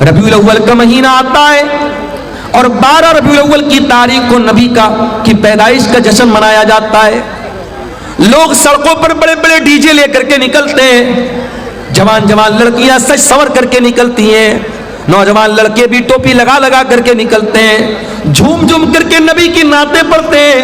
ربیع الاول کا مہینہ آتا ہے اور 12 ربیع الاول کی تاریخ کو نبی کی پیدائش کا جشن منایا جاتا ہے. لوگ سڑکوں پر بڑے بڑے ڈی جے لے کر کے نکلتے ہیں، جوان جوان لڑکیاں سج سور کر کے نکلتی ہیں، نوجوان لڑکے بھی ٹوپی لگا لگا کر کے نکلتے ہیں، جھوم جھوم کر کے نبی کی نعتیں پڑھتے ہیں،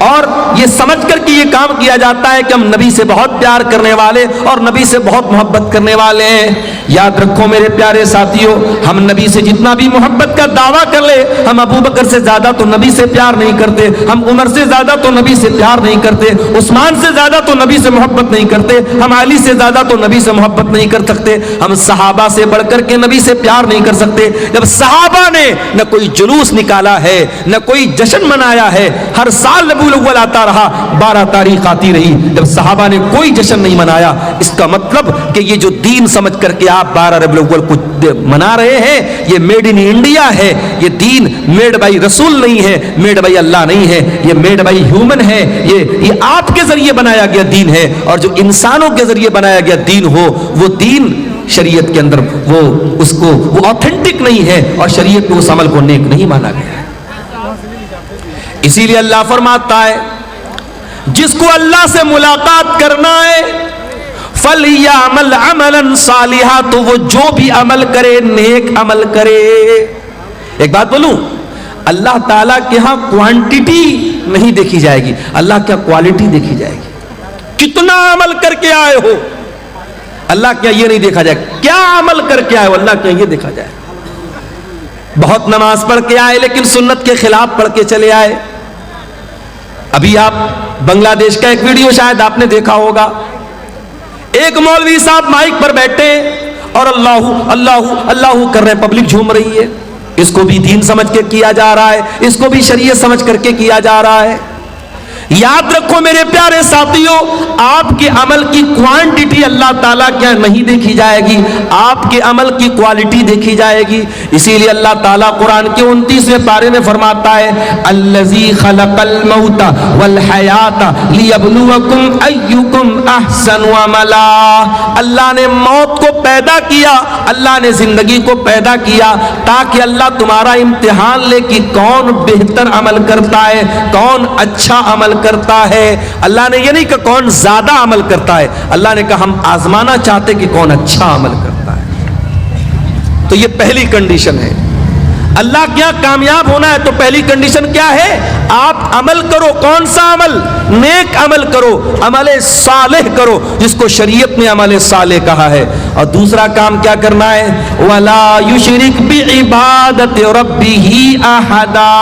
اور یہ سمجھ کر کے یہ کام کیا جاتا ہے کہ ہم نبی سے بہت پیار کرنے والے اور نبی سے بہت محبت کرنے والے ہیں. یاد رکھو میرے پیارے ساتھیوں، ہم نبی سے جتنا بھی محبت کا دعویٰ کر لے، ہم ابو بکر سے زیادہ تو نبی سے پیار نہیں کرتے، ہم عمر سے زیادہ تو نبی سے پیار نہیں کرتے، عثمان سے زیادہ تو نبی سے محبت نہیں کرتے، ہم علی سے زیادہ تو نبی سے محبت نہیں کر سکتے، ہم صحابہ سے بڑھ کر کے نبی سے پیار نہیں کر سکتے. جب صحابہ نے نہ کوئی جلوس نکالا ہے، نہ کوئی جشن منایا ہے، ہر سال ربیع الاول آتا رہا، 12 تاریخ آتی رہی، جب صحابہ نے کوئی جشن نہیں منایا، اس کا مطلب کہ یہ جو دین سمجھ کر کے آپ 12 ربیع الاول کو منا رہے ہیں، یہ میڈ ان انڈیا ہے. یہ دین میڈ بائی رسول نہیں ہے، میڈ بائی اللہ نہیں ہے، یہ میڈ بائی ہیومن ہے. یہ آپ کے ذریعے بنایا گیا دین ہے، اور جو انسانوں کے ذریعے بنایا گیا دین ہو، وہ دین شریعت کے اندر وہ آتھینٹک نہیں ہے، اور شریعت میں اس عمل کو نیک نہیں مانا گیا ہے. اسی لیے اللہ فرماتا ہے جس کو اللہ سے ملاقات کرنا ہے فَلْيَعْمَلْ عَمَلًا صَالِحًا، تو وہ جو بھی عمل کرے نیک عمل کرے. ایک بات بولوں، اللہ تعالیٰ کے ہاں کوانٹیٹی نہیں دیکھی جائے گی، اللہ کیا کوالٹی دیکھی جائے گی. کتنا عمل کر کے آئے ہو، اللہ کیا یہ نہیں دیکھا جائے، کیا عمل کر کے آئے ہو، اللہ کیا یہ دیکھا جائے. بہت نماز پڑھ کے آئے لیکن سنت کے خلاف پڑھ کے چلے آئے. ابھی آپ بنگلہ دیش کا ایک ویڈیو شاید آپ نے دیکھا ہوگا، ایک مولوی صاحب مائک پر بیٹھے اور اللہ اللہ اللہ کر رہے ہیں، پبلک جھوم رہی ہے. اس کو بھی دین سمجھ کے کیا جا رہا ہے، اس کو بھی شریعت سمجھ کر کے کیا جا رہا ہے. یاد رکھو میرے پیارے ساتھیوں، آپ کے عمل کی کوانٹٹی اللہ تعالیٰ کیا نہیں دیکھی جائے گی، آپ کے عمل کی کوالٹی دیکھی جائے گی. اسی لیے اللہ تعالیٰ قرآن کے 29ویں پارے میں فرماتا ہے الذی خلق الموت والحیات لیبلوکم ایکم احسن عملا. اللہ نے موت کو پیدا کیا، اللہ نے زندگی کو پیدا کیا تاکہ اللہ تمہارا امتحان لے کہ کون بہتر عمل کرتا ہے، کون اچھا عمل کرتا ہے. اللہ نے یہ نہیں کہ کون زیادہ عمل کرتا ہے، اللہ نے کہا ہم آزمانا چاہتے کہ کون اچھا عمل کرتا ہے. تو یہ پہلی کنڈیشن ہے. اللہ کیا کامیاب ہونا ہے تو پہلی کنڈیشن کیا ہے؟ آپ عمل کرو. کون سا عمل؟ نیک عمل کرو، عمل صالح کرو، جس کو شریعت نے عمل صالح کہا ہے. اور دوسرا کام کیا کرنا ہے؟ وَلَا يُشْرِكْ بِعِبَادَةِ رَبِّهِ أَحَدًا،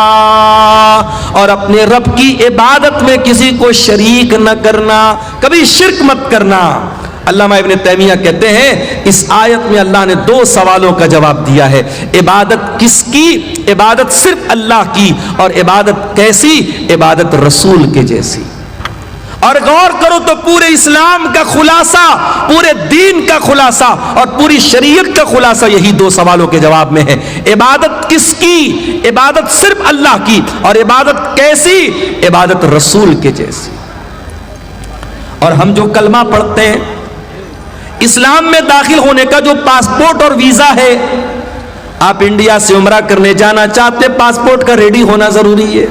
اور اپنے رب کی عبادت میں کسی کو شریک نہ کرنا، کبھی شرک مت کرنا. علامہ ابن تیمیہ کہتے ہیں اس آیت میں اللہ نے 2 سوالوں کا جواب دیا ہے. عبادت کس کی؟ عبادت صرف اللہ کی. اور عبادت کیسی؟ عبادت رسول کے جیسی. اور غور کرو تو پورے اسلام کا خلاصہ، پورے دین کا خلاصہ اور پوری شریعت کا خلاصہ یہی 2 سوالوں کے جواب میں ہے. عبادت کس کی؟ عبادت صرف اللہ کی. اور عبادت کیسی؟ عبادت رسول کے جیسی. اور ہم جو کلمہ پڑھتے ہیں، اسلام میں داخل ہونے کا جو پاسپورٹ اور ویزا ہے، آپ انڈیا سے عمرہ کرنے جانا چاہتے، پاسپورٹ کا ریڈی ہونا ضروری ہے.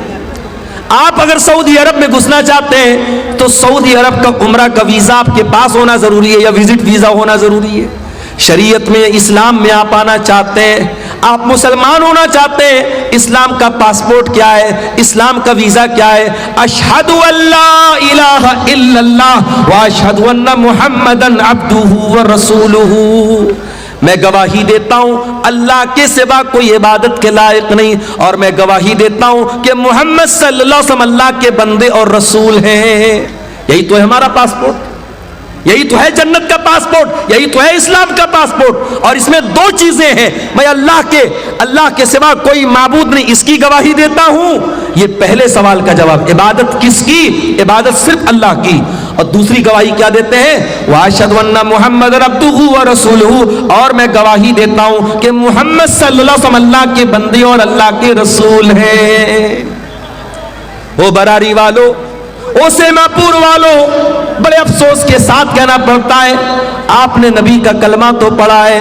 آپ اگر سعودی عرب میں گھسنا چاہتے ہیں تو سعودی عرب کا عمرہ کا ویزا آپ کے پاس ہونا ضروری ہے یا وزٹ ویزا ہونا ضروری ہے. شریعت میں، اسلام میں آپ آنا چاہتے ہیں، آپ مسلمان ہونا چاہتے ہیں، اسلام کا پاسپورٹ کیا ہے؟ اسلام کا ویزا کیا ہے؟ اشہد ان لا الہ الا اللہ واشہد ان محمدن عبدہ ورسولہ. میں گواہی دیتا ہوں اللہ کے سوا کوئی عبادت کے لائق نہیں، اور میں گواہی دیتا ہوں کہ محمد صلی اللہ علیہ وسلم اللہ کے بندے اور رسول ہیں. یہی تو ہے ہمارا پاسپورٹ، یہی تو ہے جنت کا پاسپورٹ، یہی تو ہے اسلام کا پاسپورٹ. اور اس میں 2 چیزیں ہیں، میں اللہ کے سوا کوئی معبود نہیں، اس کی گواہی دیتا ہوں. یہ پہلے سوال کا جواب. عبادت کس کی؟ عبادت صرف اللہ کی. اور دوسری گواہی کیا دیتے ہیں؟ وَأَشْهَدُ أَنَّ مُحَمَّدًا عَبْدُهُ وَرَسُولُهُ، اور میں گواہی دیتا ہوں کہ محمد صلی اللہ علیہ وسلم اللہ کے بندے اور اللہ کے رسول ہیں. وہ براری والو، او سیما پور والو، بڑے افسوس کے ساتھ کہنا پڑتا ہے آپ نے نبی کا کلمہ تو پڑھا ہے،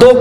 2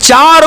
4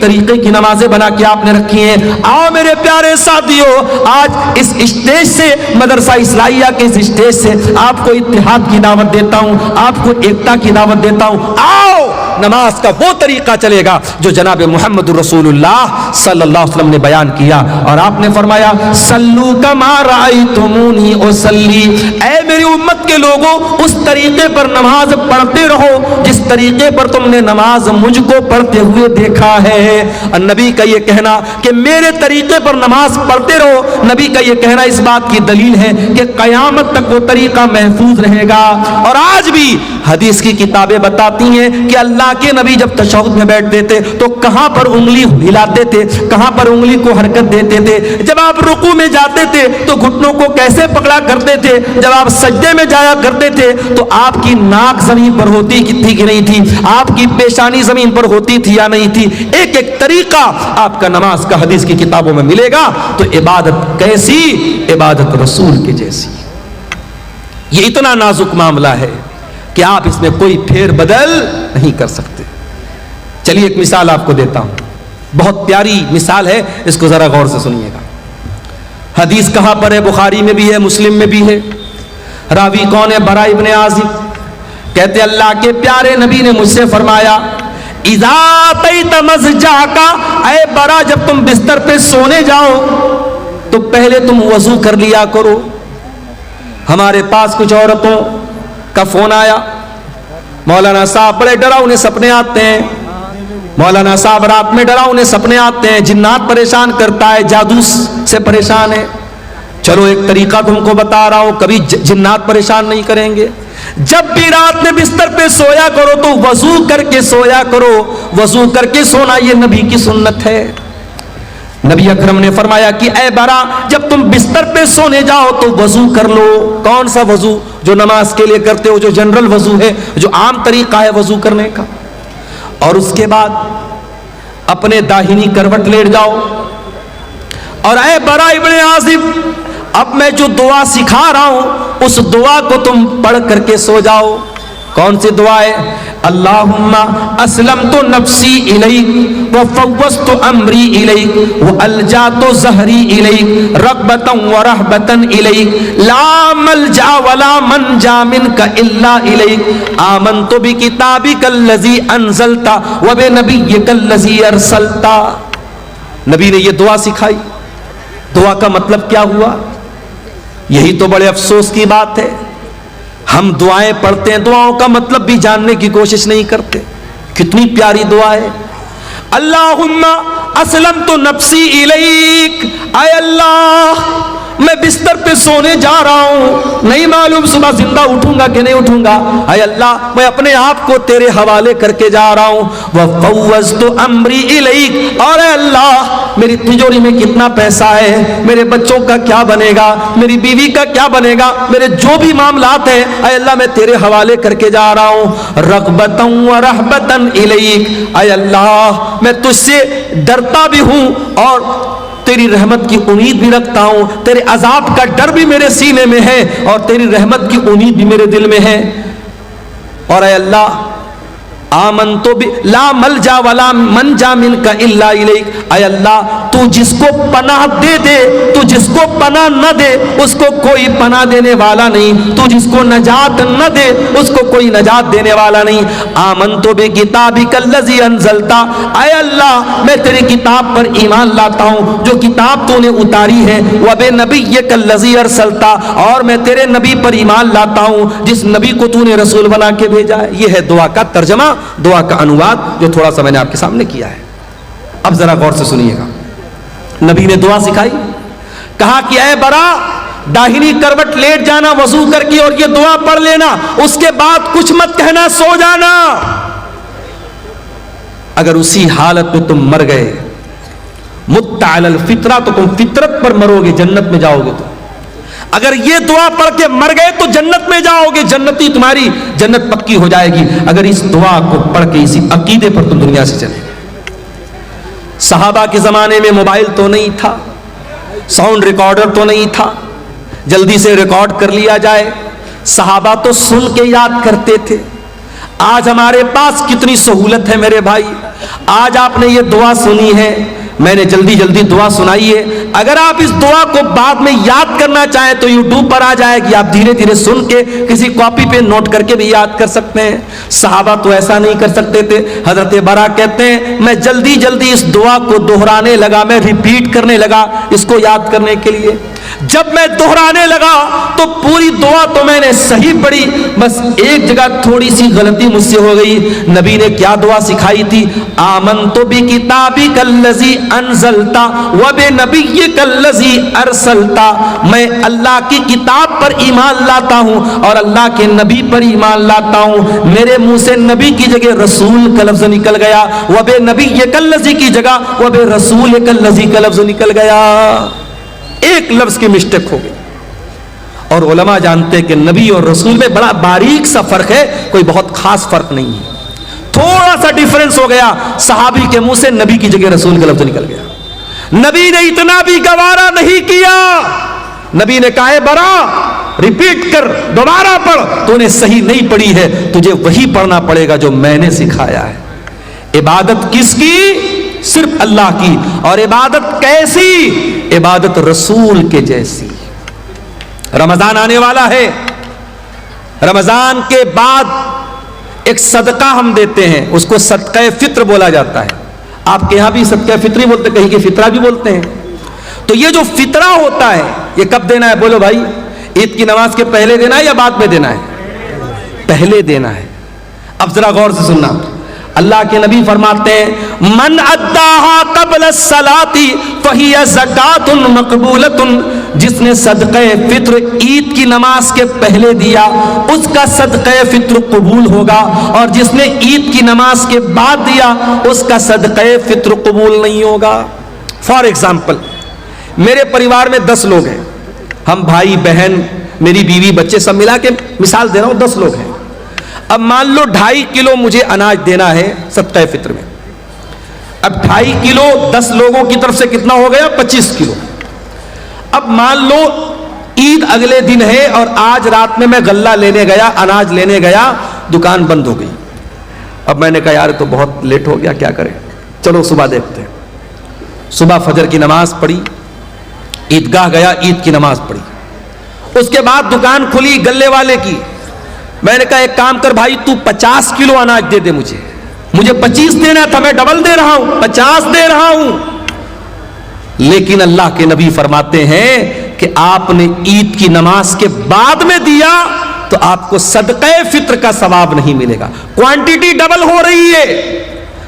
طریقے کی نمازیں بنا کے آپ نے رکھی ہیں. آؤ میرے پیارے ساتھیوں، آج اس اسٹیج سے، مدرسہ اصلاحیہ کے اس اسٹیج سے آپ کو اتحاد کی دعوت دیتا ہوں، آپ کو ایکتا کی دعوت دیتا ہوں. آؤ نماز کا وہ طریقہ چلے گا جو جناب محمد رسول اللہ صلی اللہ علیہ وسلم نے بیان کیا. اور آپ نے فرمایا صلو کما رأیتمونی اصلی، اے میری امت کے لوگوں اس طریقے پر نماز پڑھتے رہو جس طریقے پر تم نے نماز مجھ کو پڑھتے ہوئے دیکھا ہے. نبی کا یہ کہنا کہ میرے طریقے پر نماز پڑھتے رہو، نبی کا یہ کہنا اس بات کی دلیل ہے کہ قیامت تک وہ طریقہ محفوظ رہے گا. اور آج بھی حدیث کی کتابیں بتاتی ہیں کہ اللہ کے نبی جب تشہد میں بیٹھتے تھے تو کہاں پر انگلی ہلاتے تھے، کہاں پر انگلی کو حرکت دیتے تھے. جب آپ رکوع میں جاتے تھے تو گھٹنوں کو کیسے پکڑا کرتے تھے، جب آپ سجدے میں جایا کرتے تھے تو آپ کی ناک زمین پر ہوتی تھی کہ نہیں تھی، آپ کی پیشانی زمین پر ہوتی تھی یا نہیں تھی. ایک ایک طریقہ آپ کا نماز کا حدیث کی کتابوں میں ملے گا. تو عبادت کیسی؟ عبادت رسول کے جیسی. یہ اتنا نازک معاملہ ہے کہ آپ اس میں کوئی پھیر بدل نہیں کر سکتے. چلیے ایک مثال آپ کو دیتا ہوں، بہت پیاری مثال ہے، اس کو ذرا غور سے سنیے گا. حدیث کہاں پر ہے؟ بخاری میں بھی ہے، مسلم میں بھی ہے. راوی کون ہے؟ برا ابن عازب. کہتے اللہ کے پیارے نبی نے مجھ سے فرمایا اذا اتیت مضجعک، اے برا جب تم بستر پہ سونے جاؤ تو پہلے تم وضو کر لیا کرو. ہمارے پاس کچھ عورتوں کا فون آیا، مولانا صاحب بڑے ڈراؤنے سپنے آتے ہیں، مولانا صاحب رات میں ڈراؤنے سپنے آتے ہیں، جنات پریشان کرتا ہے، جادو سے پریشان ہے. چلو ایک طریقہ تم کو بتا رہا ہوں، کبھی جنات پریشان نہیں کریں گے. جب بھی رات میں بستر پہ سویا کرو تو وضو کر کے سویا کرو. وضو کر کے سونا یہ نبی کی سنت ہے. نبی اکرم نے فرمایا کہ اے برا جب تم بستر پہ سونے جاؤ تو وضو کر لو. کون سا وضو؟ جو نماز کے لیے کرتے ہو، جو جنرل وضو ہے، جو عام طریقہ ہے وضو کرنے کا. اور اس کے بعد اپنے داہنی کروٹ لیٹ جاؤ. اور اے برا ابن عازب، اب میں جو دعا سکھا رہا ہوں اس دعا کو تم پڑھ کر کے سو جاؤ. کون سی دعا ہے؟ اللہم اسلمت نفسی الیک وفوضت امری الیک والجات ظہری الیک رغبتا ورہبتا الیک لا ملجا ولا منجا منک الا الیک آمنت بکتابک الذی انزلت وبنبیک الذی ارسلت. نبی نے یہ دعا سکھائی. دعا کا مطلب کیا ہوا؟ یہی تو بڑے افسوس کی بات ہے، ہم دعائیں پڑھتے ہیں، دعاؤں کا مطلب بھی جاننے کی کوشش نہیں کرتے. کتنی پیاری دعا ہے، اللہم اسلمت نفسی الیک. اے اللہ میں بستر پہ سونے جا رہا ہوں، نہیں معلوم صبح زندہ اٹھوں گا کہ نہیں اٹھوں گا. اے اللہ میں اپنے آپ کو تیرے حوالے کر کے جا رہا ہوں. وفوضت امری الیک، اور اے اللہ میری تجوری میں کتنا پیسہ ہے، میرے بچوں کا کیا بنے گا، میری بیوی کا کیا بنے گا، میرے جو بھی معاملات ہیں اے اللہ میں تیرے حوالے کر کے جا رہا ہوں. رغبتا ورہبتا الیک، اے اللہ میں تجھ سے ڈرتا بھی ہوں اور تیری رحمت کی امید بھی رکھتا ہوں. تیرے عذاب کا ڈر بھی میرے سینے میں ہے اور تیری رحمت کی امید بھی میرے دل میں ہے. اور اے اللہ آمنتو لا ملجا ولا منجا منک الا الیک، اے اللہ تو جس کو پناہ دے دے، تو جس کو پناہ نہ دے اس کو کوئی پناہ دینے والا نہیں، تو جس کو نجات نہ دے اس کو کوئی نجات دینے والا نہیں. آمنتو بکتابک الذی انزلتا، اے اللہ میں تیری کتاب پر ایمان لاتا ہوں جو کتاب تو نے اتاری ہے. وبنبیک الذی ارسلتا، اور میں تیرے نبی پر ایمان لاتا ہوں جس نبی کو تو نے رسول بنا کے بھیجا ہے. یہ ہے دعا کا ترجمہ، دعا کا انواد جو تھوڑا سا میں نے آپ کے سامنے کیا ہے. اب ذرا غور سے سنیے گا. نبی نے دعا سکھائی، کہا کہ اے برا داہنی کروٹ لیٹ جانا وضو کر کے اور یہ دعا پڑھ لینا، اس کے بعد کچھ مت کہنا، سو جانا. اگر اسی حالت میں تم مر گئے مت علی الفطرہ تو تم فطرت پر مرو گے، جنت میں جاؤ گے. تو اگر یہ دعا پڑھ کے مر گئے تو جنت میں جاؤ گے، جنتی تمہاری جنت پکی ہو جائے گی اگر اس دعا کو پڑھ کے اسی عقیدے پر تم دنیا سے چلے. صحابہ کے زمانے میں موبائل تو نہیں تھا، ساؤنڈ ریکارڈر تو نہیں تھا جلدی سے ریکارڈ کر لیا جائے. صحابہ تو سن کے یاد کرتے تھے. آج ہمارے پاس کتنی سہولت ہے میرے بھائی، آج آپ نے یہ دعا سنی ہے، میں نے جلدی جلدی دعا سنائی ہے، اگر آپ اس دعا کو بعد میں یاد کرنا چاہیں تو یوٹیوب پر آ جائے گی، آپ دھیرے دھیرے سن کے کسی کاپی پہ نوٹ کر کے بھی یاد کر سکتے ہیں۔ صحابہ تو ایسا نہیں کر سکتے تھے۔ حضرت برا کہتے ہیں میں جلدی جلدی اس دعا کو دہرانے لگا، میں ریپیٹ کرنے لگا اس کو یاد کرنے کے لیے۔ جب میں دہرانے لگا تو پوری دعا تو میں نے صحیح پڑھی، بس ایک جگہ تھوڑی سی غلطی مجھ سے ہو گئی۔ نبی نے کیا دعا سکھائی تھی؟ آمنت بکتابک الذی انزلت وبنبیک الذی ارسلت، میں اللہ کی کتاب پر ایمان لاتا ہوں اور اللہ کے نبی پر ایمان لاتا ہوں۔ میرے منہ سے نبی کی جگہ رسول کا لفظ نکل گیا، وبنبیک الذی کی جگہ وبرسولک الذی کا لفظ نکل گیا، ایک لفظ کی مسٹیک ہو گئی۔ اور علماء جانتے ہیں کہ نبی اور رسول میں بڑا باریک سا فرق ہے، کوئی بہت خاص فرق نہیں ہے، تھوڑا سا ڈیفرنس ہو گیا، صحابی کے منہ سے نبی کی جگہ رسول کا لفظ نکل گیا۔ نبی نے اتنا بھی گوارا نہیں کیا، نبی نے کہا ہے برا ریپیٹ کر، دوبارہ پڑھ، تو نے صحیح نہیں پڑھی ہے، تجھے وہی پڑھنا پڑے گا جو میں نے سکھایا ہے۔ عبادت کس کی؟ صرف اللہ کی، اور عبادت کیسی؟ عبادت رسول کے جیسی۔ رمضان آنے والا ہے، رمضان کے بعد ایک صدقہ ہم دیتے ہیں، اس کو صدقہ فطر بولا جاتا ہے۔ آپ کے یہاں بھی صدقہ فطری بولتے ہیں، کہیں کہ فطرہ بھی بولتے ہیں۔ تو یہ جو فطرہ ہوتا ہے یہ کب دینا ہے؟ بولو بھائی، عید کی نماز کے پہلے دینا ہے یا بعد میں دینا ہے؟ پہلے دینا ہے۔ اب ذرا غور سے سننا، اللہ کے نبی فرماتے ہیں من اداہا قبل الصلاۃ فہی زکات مقبولۃ، جس نے صدقہ فطر عید کی نماز کے پہلے دیا اس کا صدقہ فطر قبول ہوگا، اور جس نے عید کی نماز کے بعد دیا اس کا صدقہ فطر قبول نہیں ہوگا۔ فار ایگزامپل، میرے پریوار میں 10 لوگ ہیں، ہم بھائی بہن میری بیوی بچے سب ملا کے مثال دے رہا ہوں 10 لوگ ہیں۔ اب مان لو 2.5 کلو مجھے اناج دینا ہے صدقہ فطر میں، اب 2.5 کلو 10 لوگوں کی طرف سے کتنا ہو گیا؟ 25 کلو۔ اب مان لو عید اگلے دن ہے اور آج رات میں غلہ لینے گیا، اناج لینے گیا، دکان بند ہو گئی۔ اب میں نے کہا یار تو بہت لیٹ ہو گیا، کیا کریں، چلو صبح دیکھتے ہیں۔ صبح فجر کی نماز پڑھی، عیدگاہ گیا، عید کی نماز پڑھی، اس کے بعد دکان کھلی گلے والے کی۔ میں نے کہا ایک کام کر بھائی، تو 50 کلو اناج دے دے، مجھے 25 دینا تھا، میں ڈبل دے رہا ہوں، 50 دے رہا ہوں۔ لیکن اللہ کے نبی فرماتے ہیں کہ آپ نے عید کی نماز کے بعد میں دیا تو آپ کو صدقہ فطر کا ثواب نہیں ملے گا۔ کوانٹیٹی ڈبل ہو رہی ہے،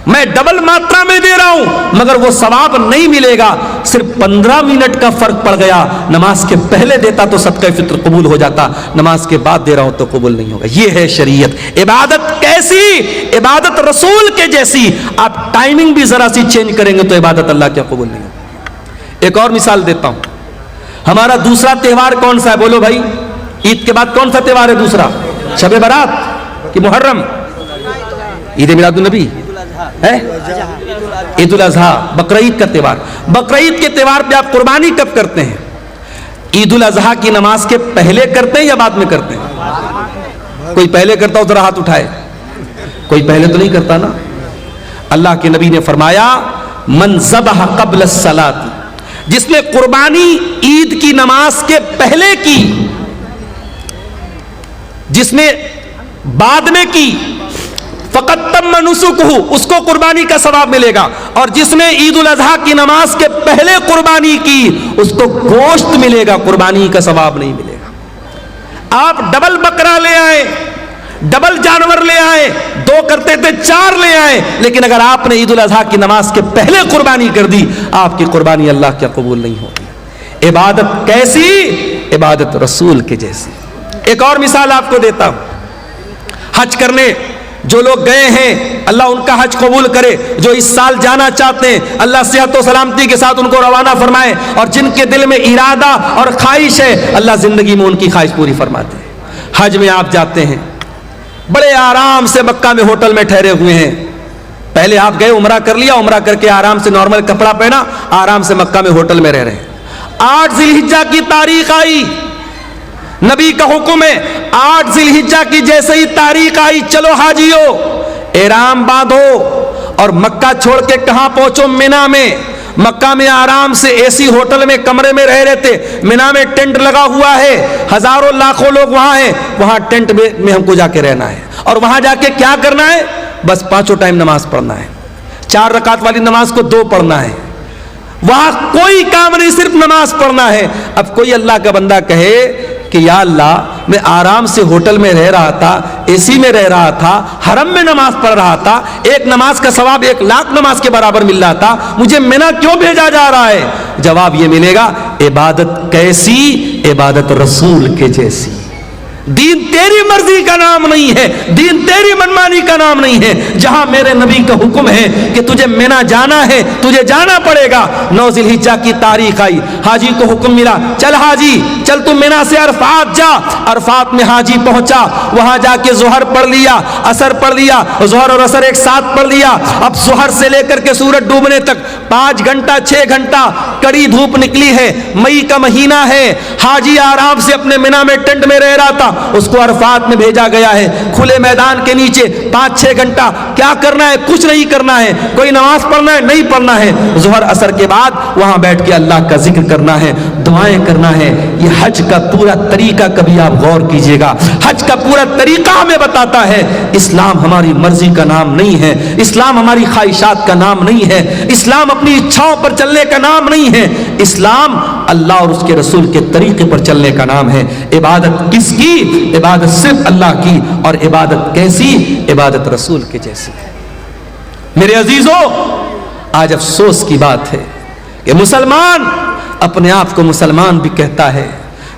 میں ڈبل ماترا میں دے رہا ہوں، مگر وہ ثواب نہیں ملے گا۔ صرف 15 منٹ کا فرق پڑ گیا، نماز کے پہلے دیتا تو صدقہ فطر قبول ہو جاتا، نماز کے بعد دے رہا ہوں تو قبول نہیں ہوگا۔ یہ ہے شریعت۔ عبادت کیسی؟ عبادت رسول کے جیسی۔ آپ ٹائمنگ بھی ذرا سی چینج کریں گے تو عبادت اللہ کیا قبول نہیں ہوگی۔ ایک اور مثال دیتا ہوں، ہمارا دوسرا تہوار کون سا ہے؟ بولو بھائی، عید کے بعد کون سا تہوار ہے دوسرا؟ شب برات کہ محرم؟ عید میلاد النبی ہے، عید الاضحیٰ، بقرعید کا تہوار۔ بقرعید کے تہوار پہ آپ قربانی کب کرتے ہیں؟ عید الاضحیٰ کی نماز کے پہلے کرتے ہیں یا بعد میں کرتے ہیں؟ کوئی پہلے کرتا ہو ذرا ہاتھ اٹھائے، کوئی پہلے تو نہیں کرتا نا۔ اللہ کے نبی نے فرمایا من ذبح قبل الصلاۃ، جس نے قربانی عید کی نماز کے پہلے کی، جس نے بعد میں کی، فقط تم نسکہ، اس کو قربانی کا ثواب ملے گا، اور جس نے عید الاضحیٰ کی نماز کے پہلے قربانی کی اس کو گوشت ملے گا، قربانی کا ثواب نہیں ملے گا۔ آپ ڈبل بکرا لے آئے، ڈبل جانور لے آئے، 2 کرتے تھے 4 لے آئے، لیکن اگر آپ نے عید الاضحیٰ کی نماز کے پہلے قربانی کر دی آپ کی قربانی اللہ کیا قبول نہیں ہوگی۔ عبادت کیسی؟ عبادت رسول کے جیسی۔ ایک اور مثال آپ کو دیتا ہوں، حج کرنے جو لوگ گئے ہیں اللہ ان کا حج قبول کرے، جو اس سال جانا چاہتے ہیں اللہ صحت و سلامتی کے ساتھ ان کو روانہ فرمائے، اور جن کے دل میں ارادہ اور خواہش ہے اللہ زندگی میں ان کی خواہش پوری فرماتے ہیں۔ حج میں آپ جاتے ہیں، بڑے آرام سے مکہ میں ہوٹل میں ٹھہرے ہوئے ہیں، پہلے آپ گئے عمرہ کر لیا، عمرہ کر کے آرام سے نارمل کپڑا پہنا، آرام سے مکہ میں ہوٹل میں رہ رہے ہیں۔ 8 ذی الحجہ کی تاریخ آئی، نبی کا حکم ہے 8 ذی الحجہ کی جیسے ہی تاریخ آئی چلو حاجیو احرام باندھو اور مکہ چھوڑ کے کہاں پہنچو؟ مینا میں۔ مکہ میں آرام سے ایسی ہوٹل میں کمرے میں رہ رہے تھے، مینا میں ٹینٹ لگا ہوا ہے، ہزاروں لاکھوں لوگ وہاں ہیں، وہاں ٹینٹ میں ہم کو جا کے رہنا ہے، اور وہاں جا کے کیا کرنا ہے؟ بس 5 ٹائم نماز پڑھنا ہے، 4 رکعت والی نماز کو 2 پڑھنا ہے، وہاں کوئی کام نہیں، صرف نماز پڑھنا ہے۔ اب کوئی اللہ کا بندہ کہے کہ یا اللہ میں آرام سے ہوٹل میں رہ رہا تھا، اے سی میں رہ رہا تھا، حرم میں نماز پڑھ رہا تھا، ایک نماز کا ثواب 1,00,000 نماز کے برابر مل رہا تھا، مجھے مینا کیوں بھیجا جا رہا ہے؟ جواب یہ ملے گا، عبادت کیسی؟ عبادت رسول کے جیسی۔ دین تیری مرضی کا نام نہیں ہے، دین تیری منمانی کا نام نہیں ہے۔ جہاں میرے نبی کا حکم ہے کہ تجھے مینا جانا ہے، تجھے جانا پڑے گا۔ 9 ذی الحجہ کی تاریخ آئی، حاجی کو حکم ملا، چل حاجی چل تم مینا سے عرفات جا۔ عرفات میں حاجی پہنچا، وہاں جا کے ظہر پڑھ لیا، عصر پڑھ لیا، ظہر اور عصر ایک ساتھ پڑھ لیا۔ اب ظہر سے لے کر کے سورج ڈوبنے تک 5 گھنٹہ 6 گھنٹہ کڑی دھوپ نکلی ہے، مئی کا مہینہ ہے، حاجی آرام سے اپنے مینا میں ٹینٹ میں رہ رہا تھا، اس کو عرفات میں بھیجا گیا ہے، کھلے میدان کے نیچے 5-6 گھنٹہ کیا کرنا ہے؟ کچھ نہیں کرنا ہے، کوئی نماز پڑھنا ہے نہیں پڑھنا ہے، ظہر عصر کے بعد وہاں بیٹھ کے اللہ کا ذکر کرنا ہے، دعائیں کرنا ہے۔ یہ حج کا پورا طریقہ کبھی آپ غور کیجئے گا، حج کا پورا طریقہ ہمیں بتاتا ہے اسلام ہماری مرضی کا نام نہیں ہے، اسلام ہماری خواہشات کا نام نہیں ہے، اسلام اپنی اچھاؤں پر چلنے کا نام نہیں ہے، اسلام اللہ اور اس کے رسول کے طریقے پر چلنے کا نام ہے۔ عبادت کس کی؟ عبادت صرف اللہ کی، اور عبادت کیسی؟ عبادت رسول کے جیسی۔ میرے عزیزوں، آج افسوس کی بات ہے کہ مسلمان اپنے آپ کو مسلمان بھی کہتا ہے،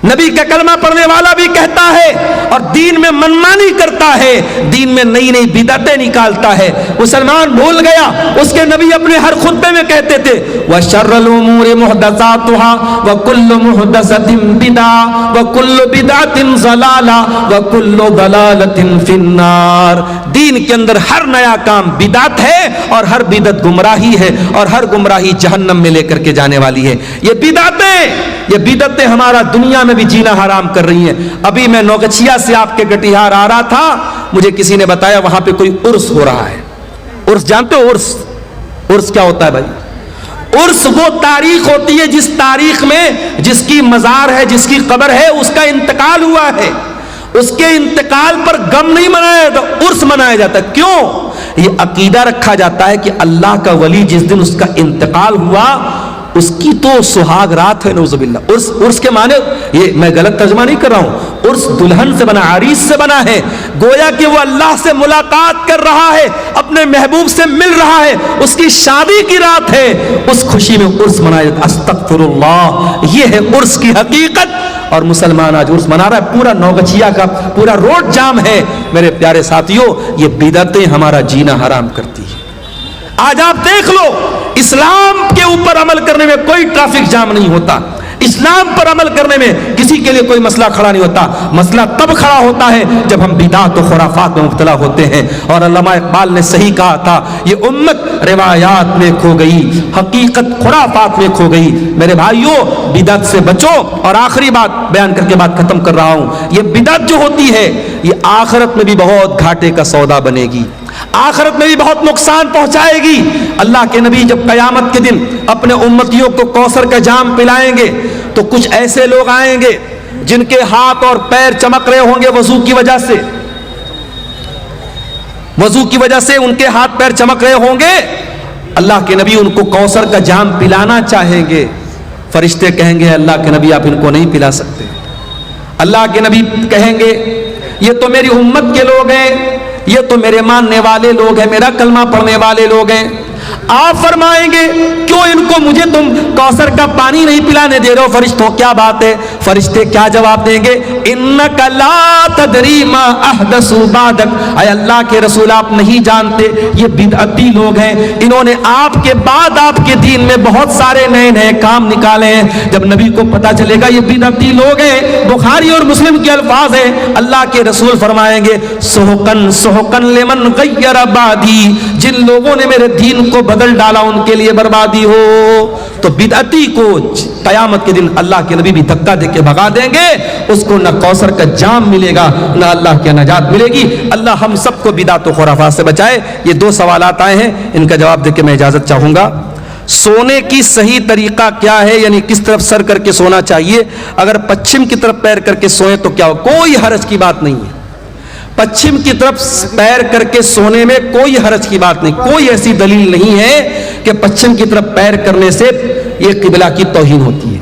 نبی کا کلمہ پڑھنے والا بھی کہتا ہے، اور دین میں منمانی کرتا ہے، دین میں نئی نئی بدعتیں نکالتا ہے۔ مسلمان بھول گیا، اس کے نبی اپنے ہر خطبے میں کہتے تھے وَشَرَّ الْأُمُورِ مُحْدَثَاتُهَا وَكُلُّ مُحْدَثَةٍ بِدْعَةٌ وَكُلُّ بِدْعَةٍ ضَلَالَةٌ وَكُلُّ ضَلَالَةٍ فِي النَّارِ۔ دین کے اندر ہر نیا کام بدعت ہے، اور ہر بدعت گمراہی ہے، اور ہر گمراہی جہنم میں لے کر کے جانے والی ہے۔ یہ بدعتیں ہمارا دنیا میں بھی جینا حرام کر رہی ہیں۔ ابھی میں نوگچھیا سے آپ کے کٹیہار آ رہا تھا، مجھے کسی نے بتایا وہاں پہ کوئی عرس ہو رہا ہے۔ عرس جانتے ہو؟ عرس کیا ہوتا ہے بھائی؟ عرس وہ تاریخ ہوتی ہے جس تاریخ میں جس کی مزار ہے، جس کی قبر ہے، اس کا انتقال ہوا ہے، اس کے انتقال پر غم نہیں منایا جاتا، عرس منایا جاتا ہے۔ کیوں؟ یہ عقیدہ رکھا جاتا ہے کہ اللہ کا ولی جس دن اس کا انتقال ہوا اس کی تو سہاگ رات ہے، نعوذ باللہ۔ عرس کے معنی، یہ میں غلط ترجمہ نہیں کر رہا ہوں، عرس دلہن سے بنا، عریس سے بنا ہے، گویا کہ وہ اللہ سے ملاقات کر رہا ہے، اپنے محبوب سے مل رہا ہے، اس کی شادی کی رات ہے، اس خوشی میں عرس منایا جاتا ہے۔ استغفر اللہ، یہ ہے عرس کی حقیقت۔ اور مسلمان آج عرس منا رہا ہے، پورا نوگچھیا کا پورا روڈ جام ہے۔ میرے پیارے ساتھیوں، یہ بدعتیں ہمارا جینا حرام کرتی ہیں۔ آج آپ دیکھ لو، اسلام کے اوپر عمل کرنے میں کوئی ٹریفک جام نہیں ہوتا، اسلام پر عمل کرنے میں کسی کے لیے کوئی مسئلہ کھڑا نہیں ہوتا۔ مسئلہ تب کھڑا ہوتا ہے جب ہم بدعت و خرافات میں مبتلا ہوتے ہیں۔ اور علامہ اقبال نے صحیح کہا تھا، یہ امت روایات میں کھو گئی، حقیقت خرافات میں کھو گئی۔ میرے بھائیوں، بدعت سے بچو۔ اور آخری بات بیان کر کے بات ختم کر رہا ہوں، یہ بدعت جو ہوتی ہے یہ آخرت میں بھی بہت گھاٹے کا سودا بنے گی، آخرت میں بھی بہت نقصان پہنچائے گی۔ اللہ کے نبی جب قیامت کے دن اپنے امتیوں کو کوثر کا جام پلائیں گے تو کچھ ایسے لوگ آئیں گے جن کے ہاتھ اور پیر چمک رہے ہوں گے وضو کی وجہ سے، وضو کی وجہ سے ان کے ہاتھ پیر چمک رہے ہوں گے۔ اللہ کے نبی ان کو کوثر کا جام پلانا چاہیں گے، فرشتے کہیں گے اللہ کے نبی آپ ان کو نہیں پلا سکتے۔ اللہ کے نبی کہیں گے یہ تو میری امت کے لوگ ہیں، یہ تو میرے ماننے والے لوگ ہیں، میرا کلمہ پڑھنے والے لوگ ہیں۔ آپ فرمائیں گے کیوں ان کو مجھے تم کوثر کا پانی نہیں پلانے دے رہے ہو فرشتوں؟ کیا بات ہے؟ فرشتے کیا جواب دیں گے؟ انک لا تدری ما احدثوا بعدک، اے اللہ کے رسول آپ نہیں جانتے یہ بدعتی لوگ ہیں، انہوں نے آپ کے بعد آپ کے دین میں بہت سارے نئے نئے کام نکالے ہیں۔ جب نبی کو پتا چلے گا یہ بدعتی لوگ ہیں، بخاری اور مسلم کے الفاظ ہیں، اللہ کے رسول فرمائیں گے سحقن سحقن لمن غیر بعدی، جن لوگوں نے میرے دین کو بدل ڈالا ان کے لیے بربادی ہو. تو بدعتی کو قیامت کے دن اللہ کے نبی بھی دھکا دے کے بھگا دیں گے, اس کو نہ کوثر کا جام ملے گا نہ اللہ کی نجات ملے گی. اللہ ہم سب کو بدعت و خرافات سے بچائے. یہ 2 سوالات آئے ہیں, ان کا جواب دے کے میں اجازت چاہوں گا. سونے کی صحیح طریقہ کیا ہے, یعنی کس طرف سر کر کے سونا چاہیے؟ اگر پچھم کی طرف پیر کر کے سوئیں تو کیا ہو؟ کوئی حرج کی بات نہیں ہے. پچھم کی طرف پیر کر کے سونے میں کوئی حرج کی بات نہیں. کوئی ایسی دلیل نہیں ہے کہ پچھم کی طرف پیر کرنے سے یہ قبلہ کی توہین ہوتی ہے.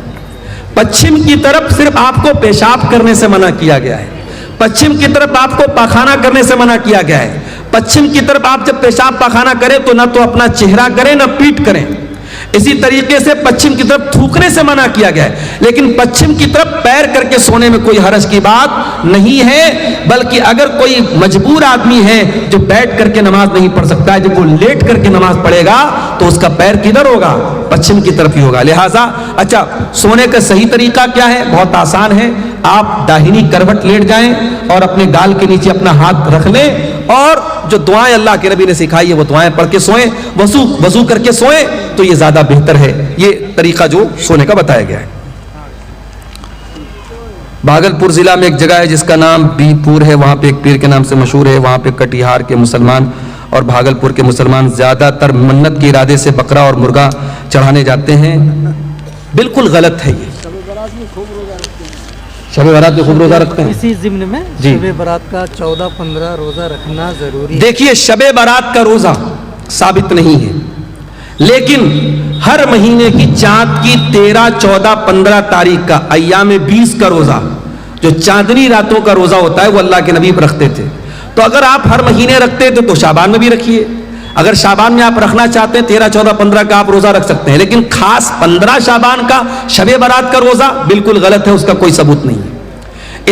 پچھم کی طرف صرف آپ کو پیشاب کرنے سے منع کیا گیا ہے. پچھم کی طرف آپ کو پاخانہ کرنے سے منع کیا گیا ہے. پچھم کی طرف آپ جب پیشاب پاخانہ کریں تو نہ تو اپنا چہرہ کریں نہ پیٹ کریں. اسی طریقے سے پچھم کی طرف تھوکنے سے منع کیا گیا ہے. لیکن پچھم کی طرف پیر کر کے سونے میں کوئی حرج کی بات نہیں ہے. بلکہ اگر کوئی مجبور آدمی ہے جو بیٹھ کر کے نماز نہیں پڑھ سکتا ہے, جب وہ لیٹ کر کے نماز پڑھے گا تو اس کا پیر کدھر ہوگا؟ پچھم کی طرف ہی ہوگا. لہٰذا اچھا, سونے کا صحیح طریقہ کیا ہے؟ بہت آسان ہے. آپ داہنی کروٹ لیٹ جائیں اور اپنے گال کے نیچے اپنا ہاتھ رکھ لیں اور جو دعائیں اللہ کے نبی نے سکھائی ہے وہ دعائیں پڑھ کے سوئیں. وضو کر کے سوئیں تو یہ زیادہ بہتر ہے. یہ طریقہ جو سونے کا بتایا گیا ہے. بھاگلپور ضلع میں ایک جگہ ہے جس کا نام بی پور ہے, وہاں پہ ایک پیر کے نام سے مشہور ہے. وہاں پہ کٹیہار کے مسلمان اور بھاگلپور کے مسلمان زیادہ تر منت کے ارادے سے بکرا اور مرغا چڑھانے جاتے ہیں. بالکل غلط ہے. یہ شب برات میں خوب روزہ رکھتے ہیں. اسی ضمن میں شب برات کا 14-15 روزہ رکھنا ضروری ہے. دیکھیے, شب برات کا روزہ ثابت نہیں ہے, لیکن ہر مہینے کی چاند کی 13, 14, 15 تاریخ کا ایام 20 کا روزہ, جو چاندنی راتوں کا روزہ ہوتا ہے, وہ اللہ کے نبی رکھتے تھے. تو اگر آپ ہر مہینے رکھتے تھے تو شعبان میں بھی رکھیے. اگر شعبان میں آپ رکھنا چاہتے ہیں 13, 14, 15 کا آپ روزہ رکھ سکتے ہیں, لیکن خاص 15 شعبان کا شب برات کا روزہ بالکل غلط ہے, اس کا کوئی ثبوت نہیں ہے.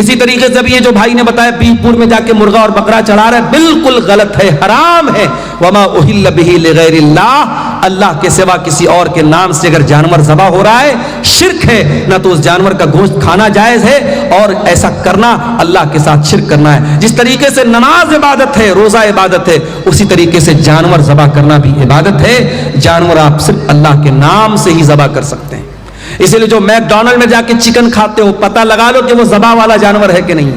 اسی طریقے سے یہ جو بھائی نے بتایا بیج پور میں جا کے مرغا اور بکرا چڑھا رہا ہے, بالکل غلط ہے, حرام ہے. وما اہل بہ لغیر اللہ, اللہ کے سوا کسی اور کے نام سے اگر جانور ذبح ہو رہا ہے شرک ہے. نہ تو اس جانور کا گوشت کھانا جائز ہے, اور ایسا کرنا اللہ کے ساتھ شرک کرنا ہے. جس طریقے سے نماز عبادت ہے, روزہ عبادت ہے, اسی طریقے سے جانور ذبح کرنا بھی عبادت ہے. جانور آپ صرف اللہ کے نام سے ہی ذبح کر سکتے ہیں. اسی لیے جو میک ڈونلڈ میں جا کے چکن کھاتے ہو, پتہ لگا لو کہ وہ ذبح والا جانور ہے کہ نہیں.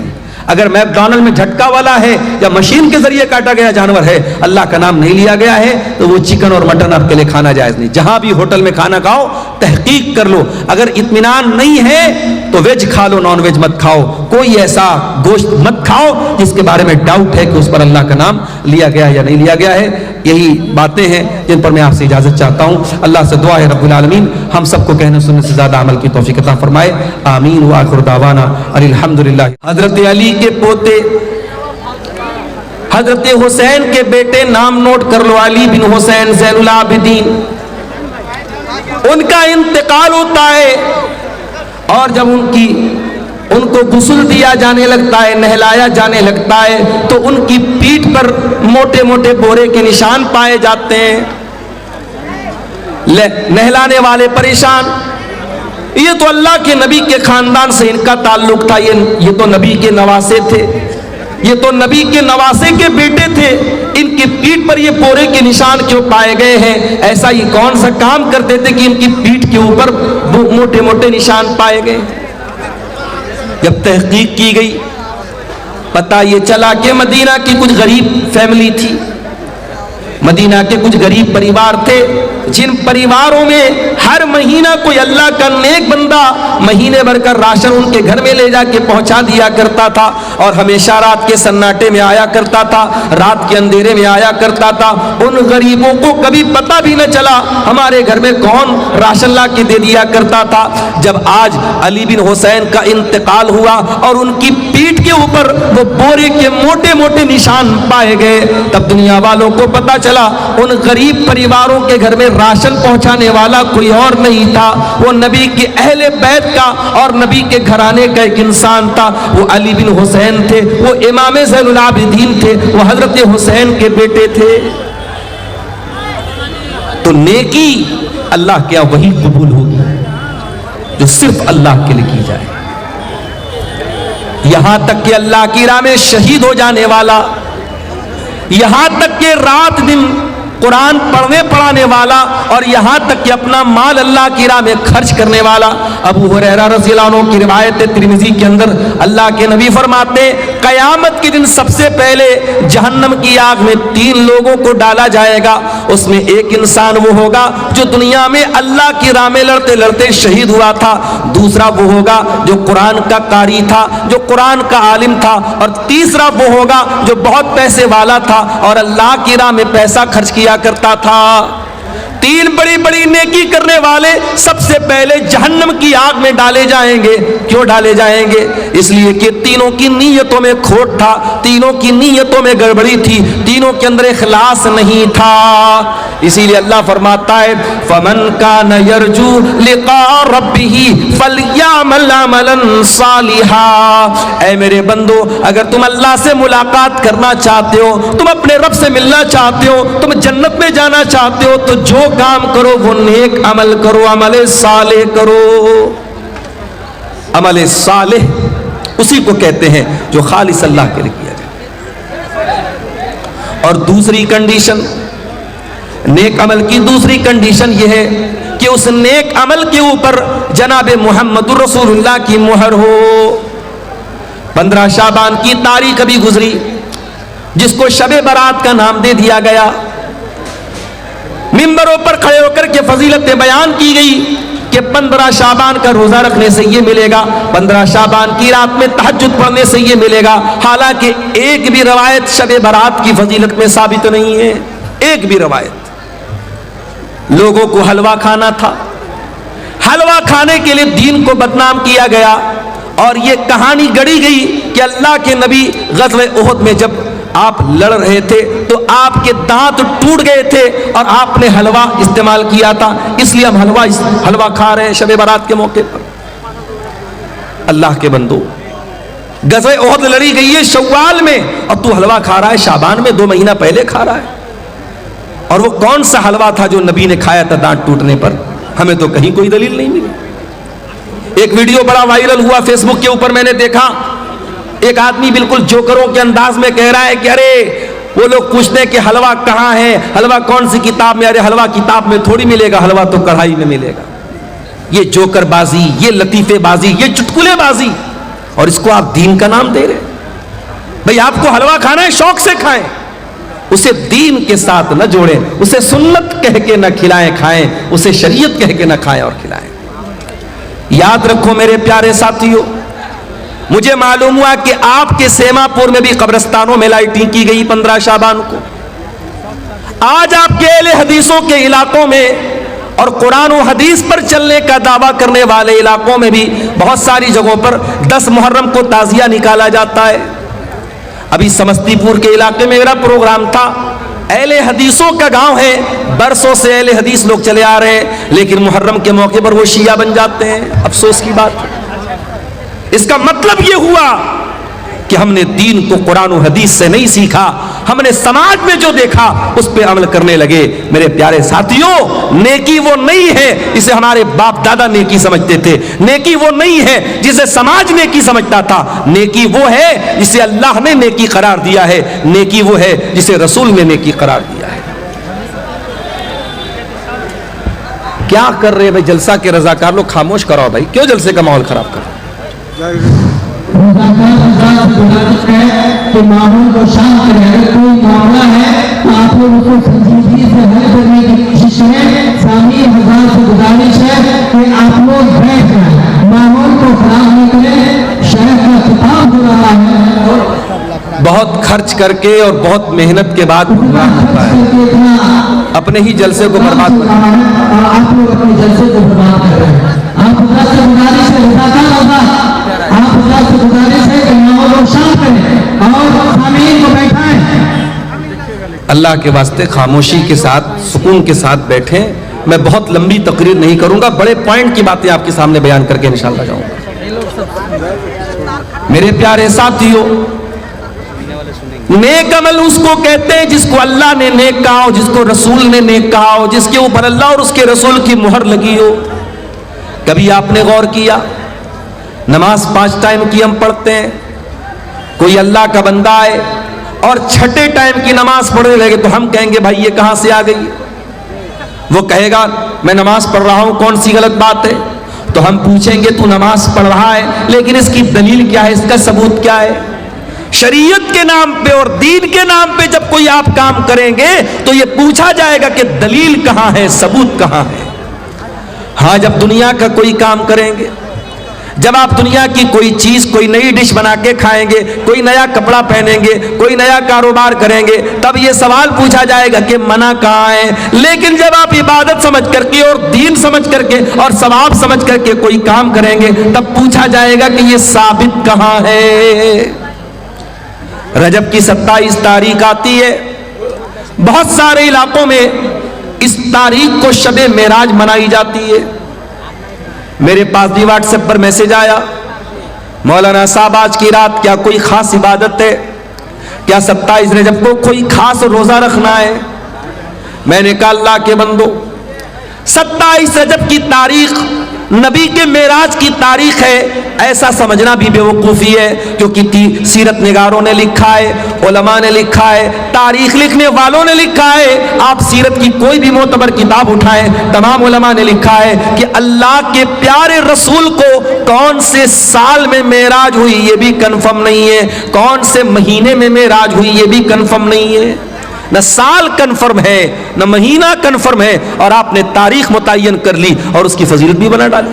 اگر میک ڈونلڈ میں جھٹکا والا ہے یا مشین کے ذریعے کاٹا گیا جانور ہے, اللہ کا نام نہیں لیا گیا ہے, تو وہ چکن اور مٹن آپ کے لیے کھانا جائز نہیں. جہاں بھی ہوٹل میں کھانا کھاؤ تحقیق کر لو. اگر اطمینان نہیں ہے تو ویج کھا لو, نان ویج مت کھاؤ. کوئی ایسا گوشت مت کھاؤ جس کے بارے میں ڈاؤٹ ہے کہ اس پر اللہ کا نام لیا گیا یا نہیں لیا گیا ہے. یہی باتیں ہیں جن پر میں آپ سے اجازت چاہتا ہوں. اللہ سے دعا ہے رب العالمین ہم سب کو کہنے سننے سے زیادہ عمل کی توفیق عطا فرمائے. آمین. وآخر دعوانا الحمدللہ. حضرت علی کے پوتے حضرت حسین کے بیٹے, نام نوٹ کر لو, علی بن حسین زین العابدین. ان کا انتقال ہوتا ہے اور جب ان کو غسل دیا جانے لگتا ہے, نہلایا جانے لگتا ہے, تو ان کی پیٹھ پر موٹے موٹے بورے کے نشان پائے جاتے ہیں. نہلانے والے پریشان. یہ تو اللہ کے نبی کے خاندان سے ان کا تعلق تھا, یہ تو نبی کے نواسے تھے, یہ تو نبی کے نواسے کے بیٹے تھے, ان کی پیٹھ پر یہ بورے کے نشان کیوں پائے گئے ہیں؟ ایسا ہی کون سا کام کرتے تھے کہ ان کی پیٹھ کے اوپر موٹے موٹے نشان پائے گئے؟ جب تحقیق کی گئی پتہ یہ چلا کہ مدینہ کی کچھ غریب فیملی تھی, مدینہ کے کچھ غریب پریوار تھے, جن پریواروں میں ہر مہینہ کوئی اللہ کا نیک بندہ مہینے بھر کا راشن ان کے گھر میں لے جا کے پہنچا دیا کرتا تھا, اور ہمیشہ رات کے سناٹے میں آیا کرتا تھا, رات کے اندھیرے میں آیا کرتا تھا. ان غریبوں کو کبھی پتہ بھی نہ چلا ہمارے گھر میں کون راشن لا کے دے دیا کرتا تھا. جب آج علی بن حسین کا انتقال ہوا اور ان کی پیٹھ کے اوپر وہ بورے کے موٹے موٹے نشان پائے گئے, تب دنیا والوں کو پتہ چلا ان غریب پریواروں کے گھر میں راشن پہنچانے والا کوئی اور نہیں تھا, وہ نبی کے اہل بیت کا اور نبی کے گھرانے کا ایک انسان تھا. وہ علی بن حسین تھے, وہ امام زین العابدین تھے, وہ حضرت حسین کے بیٹے تھے. تو نیکی اللہ کیا وہی قبول ہوگی جو صرف اللہ کے لیے کی جائے. یہاں تک کہ اللہ کی راہ میں شہید ہو جانے والا, یہاں تک کہ رات دن قرآن پڑھنے پڑھانے والا اور یہاں تک کہ اپنا مال اللہ کی راہ میں خرچ کرنے والا۔ ابو ہریرہ رضی اللہ عنہ کی روایت ترمذی کے اندر اللہ کے نبی فرماتے قیامت کے دن سب سے پہلے جہنم کی آگ میں 3 لوگوں کو ڈالا جائے گا۔ اس میں ایک انسان وہ ہوگا جو دنیا میں اللہ کی راہ میں لڑتے لڑتے شہید ہوا تھا، دوسرا وہ ہوگا جو قرآن کا قاری تھا، جو قرآن کا عالم تھا، اور تیسرا وہ ہوگا جو بہت پیسے والا تھا اور اللہ کی راہ میں پیسہ خرچ کیا کرتا تھا۔ 3 بڑی بڑی نیکی کرنے والے سب سے پہلے جہنم کی آگ میں ڈالے جائیں گے۔ کیوں ڈالے جائیں گے؟ اس لیے کہ تینوں کی نیتوں میں کھوٹ تھا، تینوں کی نیتوں میں گڑبڑی تھی، تینوں کے اندر اخلاص نہیں تھا۔ اسی لیے اللہ فرماتا ہے فَمَنْ كَانَ يَرْجُو لِقَاءَ رَبِّهِ فَلْيَعْمَلْ عَمَلًا صَالِحًا۔ اے میرے بندو، اگر تم اللہ سے ملاقات کرنا چاہتے ہو، تم اپنے رب سے ملنا چاہتے ہو، تم جنت میں جانا چاہتے ہو، تو جو کام کرو وہ نیک عمل کرو، عمل صالح کرو۔ عمل صالح اسی کو کہتے ہیں جو خالص اللہ کے لیے کیا جائے۔ اور دوسری کنڈیشن نیک عمل کی دوسری کنڈیشن یہ ہے کہ اس نیک عمل کے اوپر جناب محمد رسول اللہ کی مہر ہو۔ 15 شعبان کی تاریخ ابھی گزری جس کو شب برات کا نام دے دیا گیا۔ ممبروں پر کھڑے ہو کر کے فضیلتیں بیان کی گئی کہ 15 شعبان کا روزہ رکھنے سے یہ ملے گا، 15 شعبان کی رات میں تہجد پڑھنے سے یہ ملے گا۔ حالانکہ ایک بھی روایت شب برات کی فضیلت میں ثابت نہیں ہے، ایک بھی روایت۔ لوگوں کو حلوہ کھانا تھا، حلوہ کھانے کے لیے دین کو بدنام کیا گیا، اور یہ کہانی گڑی گئی کہ اللہ کے نبی غزوہ احد میں جب آپ لڑ رہے تھے تو آپ کے دانت ٹوٹ گئے تھے اور آپ نے حلوہ استعمال کیا تھا، اس لیے ہم حلوہ کھا رہے ہیں شب برات کے موقع پر۔ اللہ کے بندو، غزوہ احد لڑی گئی ہے شوال میں اور تو حلوہ کھا رہا ہے شعبان میں، 2 مہینہ پہلے کھا رہا ہے۔ اور وہ کون سا حلوہ تھا جو نبی نے کھایا تھا دانت ٹوٹنے پر؟ ہمیں تو کہیں کوئی دلیل نہیں ملی۔ ایک ویڈیو بڑا وائرل ہوا فیس بک کے اوپر، میں نے دیکھا ایک آدمی بالکل جوکروں کے انداز میں کہہ رہا ہے کہ ارے وہ لوگ پوچھتے ہیں کہ حلوہ کہاں ہے، حلوہ کون سی کتاب میں؟ ارے حلوہ کتاب میں تھوڑی ملے گا، حلوہ تو کڑھائی میں ملے گا۔ یہ جوکر بازی، یہ لطیفے بازی، یہ چٹکلے بازی، اور اس کو آپ دین کا نام دے رہے ہیں۔ بھئی آپ کو حلوہ کھانا ہے شوق سے کھائیں، اسے دین کے ساتھ نہ جوڑیں، اسے سنت کہہ کے نہ کھلائیں کھائیں، اسے شریعت کہہ کے نہ کھائیں اور کھلائیں۔ یاد رکھو میرے پیارے ساتھیوں، مجھے معلوم ہوا کہ آپ کے سیما پور میں بھی قبرستانوں میں لائٹنگ کی گئی 15 شعبان کو۔ آج آپ کے اہل حدیثوں کے علاقوں میں اور قرآن و حدیث پر چلنے کا دعویٰ کرنے والے علاقوں میں بھی بہت ساری جگہوں پر 10 محرم کو تعزیہ نکالا جاتا ہے۔ ابھی سمستی پور کے علاقے میں میرا پروگرام تھا، اہل حدیثوں کا گاؤں ہے، برسوں سے اہل حدیث لوگ چلے آ رہے ہیں، لیکن محرم کے موقع پر وہ شیعہ بن جاتے ہیں۔ افسوس کی بات ہے۔ اس کا مطلب یہ ہوا کہ ہم نے دین کو قرآن و حدیث سے نہیں سیکھا، ہم نے سماج میں جو دیکھا اس پہ عمل کرنے لگے۔ میرے پیارے ساتھیوں، نیکی وہ نہیں ہے جسے ہمارے باپ دادا نیکی سمجھتے تھے، نیکی وہ نہیں ہے جسے سماج نیکی سمجھتا تھا، نیکی وہ ہے جسے اللہ نے نیکی قرار دیا ہے، نیکی وہ ہے جسے رسول نے نیکی قرار دیا ہے۔ کیا کر رہے بھائی جلسہ کے رضاکار لوگ؟ خاموش کراؤ بھائی، کیوں جلسے کا ماحول خراب کر؟ گزارش ہے کہ ماحول کو شانت کریں، اگر کوئی معاملہ ہے تو آپ لوگ اس کو سنجیدگی سے حل کرنے کی کوشش کریں۔ سامعین حضرات سے گزارش ہے کہ آپ لوگ بیٹھ جائیں، ماحول کو خراب نہیں کریں۔ شہر کا خطاب ہو رہا ہے، بہت خرچ کر کے اور بہت محنت کے بعد اپنے ہی جلسے کو برباد کر رہے ہیں، اور آپ لوگ اپنے جلسے کو برباد کر رہے ہیں۔ آپ حضرات سے گزارش ہے، رضاکار ہوگا، آپ حضرات سے گزارش ہے کہ ماحول کو شانت کریں اور سامعین کو بیٹھائیں۔ اللہ کے واسطے خاموشی کے ساتھ، سکون کے ساتھ بیٹھیں۔ میں بہت لمبی تقریر نہیں کروں گا، بڑے پوائنٹ کی باتیں آپ کے سامنے بیان کر کے انشاءاللہ جاؤں گا۔ میرے پیارے ساتھیوں، نیک عمل اس کو کہتے ہیں جس کو اللہ نے نیک کہا ہو، جس کو رسول نے نیک کہا ہو، جس کے اوپر اللہ اور اس کے رسول کی مہر لگی ہو۔ کبھی آپ نے غور کیا، نماز 5 ٹائم کی ہم پڑھتے ہیں، کوئی اللہ کا بندہ ہے اور چھٹے ٹائم کی نماز پڑھنے لگے تو ہم کہیں گے بھائی یہ کہاں سے آ گئی؟ وہ کہے گا میں نماز پڑھ رہا ہوں، کون سی غلط بات ہے؟ تو ہم پوچھیں گے تو نماز پڑھ رہا ہے لیکن اس کی دلیل کیا ہے، اس کا ثبوت کیا ہے؟ شریعت کے نام پہ اور دین کے نام پہ جب کوئی آپ کام کریں گے تو یہ پوچھا جائے گا کہ دلیل کہاں ہے، ثبوت کہاں ہے۔ ہاں جب دنیا کا کوئی کام کریں گے، جب آپ دنیا کی کوئی چیز، کوئی نئی ڈش بنا کے کھائیں گے، کوئی نیا کپڑا پہنیں گے، کوئی نیا کاروبار کریں گے، تب یہ سوال پوچھا جائے گا کہ منع کہاں ہے۔ لیکن جب آپ عبادت سمجھ کر کے اور دین سمجھ کر کے اور ثواب سمجھ کر کے کوئی کام کریں گے تب پوچھا جائے گا کہ یہ ثابت کہاں ہے۔ رجب کی 27 تاریخ آتی ہے، بہت سارے علاقوں میں اس تاریخ کو شب معراج منائی جاتی ہے۔ میرے پاس بھی واٹس ایپ پر میسج آیا، مولانا صاحب آج کی رات کیا کوئی خاص عبادت ہے؟ کیا 27 رجب کو کوئی خاص روزہ رکھنا ہے؟ میں نے کہا اللہ کے بندو، 27 رجب کی تاریخ نبی کے معراج کی تاریخ ہے ایسا سمجھنا بھی بے وقوفی ہے، کیونکہ سیرت نگاروں نے لکھا ہے، علماء نے لکھا ہے، تاریخ لکھنے والوں نے لکھا ہے۔ آپ سیرت کی کوئی بھی معتبر کتاب اٹھائیں، تمام علماء نے لکھا ہے کہ اللہ کے پیارے رسول کو کون سے سال میں معراج ہوئی یہ بھی کنفرم نہیں ہے، کون سے مہینے میں معراج ہوئی یہ بھی کنفرم نہیں ہے۔ نہ سال کنفرم ہے نہ مہینہ کنفرم ہے، اور آپ نے تاریخ متعین کر لی اور اس کی فضیلت بھی بنا ڈالی۔